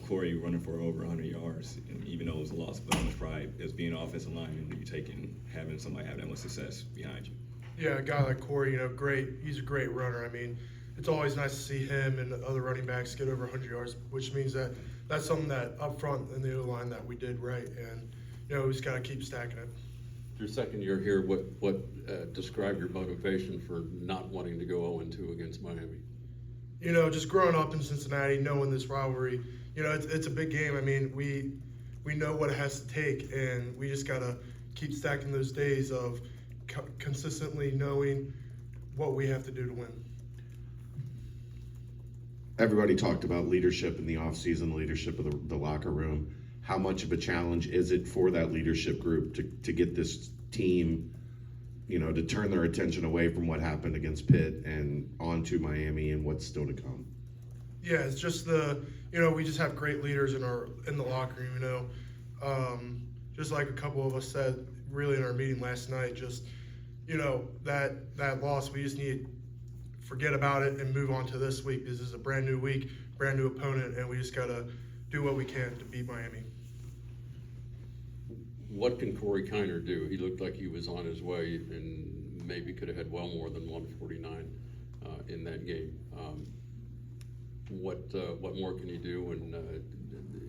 Corey running for over 100 yards, and even though it was a loss, but how much pride as being an offensive lineman do you take in having somebody have that much success behind you? Yeah, a guy like Corey, great. He's a great runner. I mean, it's always nice to see him and the other running backs get over 100 yards, which means that that's something that up front in the O-line that we did right, and we just got to keep stacking it. Your second year here, what describe your motivation for not wanting to go 0-2 against Miami? Just growing up in Cincinnati, knowing this rivalry, it's a big game. I mean, we know what it has to take, and we just got to keep stacking those days of consistently knowing what we have to do to win. Everybody talked about leadership in the offseason, leadership of the locker room. How much of a challenge is it for that leadership group to get this team, to turn their attention away from what happened against Pitt and onto Miami and what's still to come? Yeah, it's just we just have great leaders in the locker room. Just like a couple of us said, really in our meeting last night, just that loss, we just need to forget about it and move on to this week. This is a brand new week, brand new opponent, and we just gotta do what we can to beat Miami. What can Corey Kandra do? He looked like he was on his way and maybe could have had well more than 149 in that game. What more can he do, and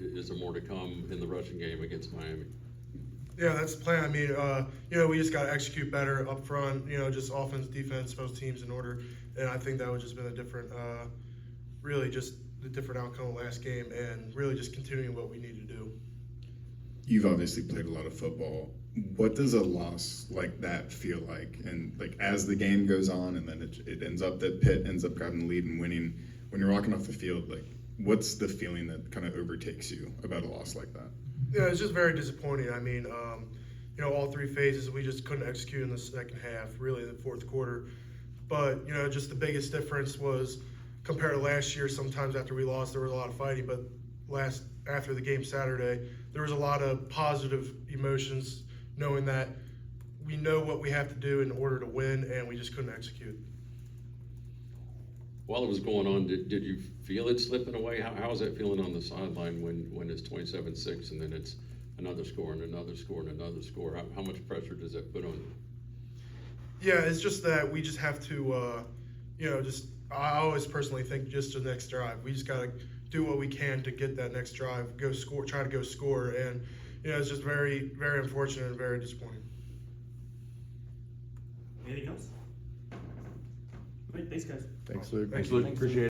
is there more to come in the rushing game against Miami? Yeah, that's the plan. I mean, we just got to execute better up front, just offense, defense, both teams in order. And I think that would just been a different, really just the different outcome of last game, and really just continuing what we need to do. You've obviously played a lot of football. What does a loss like that feel like? And as the game goes on, and then it ends up that Pitt ends up grabbing the lead and winning, when you're walking off the field, what's the feeling that kind of overtakes you about a loss like that? Yeah, it's just very disappointing. I mean, all three phases, we just couldn't execute in the second half, really in the fourth quarter. But, just the biggest difference was compared to last year, sometimes after we lost, there was a lot of fighting. But after the game Saturday, there was a lot of positive emotions, knowing that we know what we have to do in order to win, and we just couldn't execute. While it was going on, did you feel it slipping away? How is that feeling on the sideline when it's 27-6 and then it's another score and another score and another score? How much pressure does that put on you? Yeah, it's just that we just have to, I always personally think just the next drive. We just got to do what we can to get that next drive, go score, try to go score. And, it's just very, very unfortunate and very disappointing. Anything else? Great, thanks, guys. Thanks, Luke. Thank you. Appreciate it.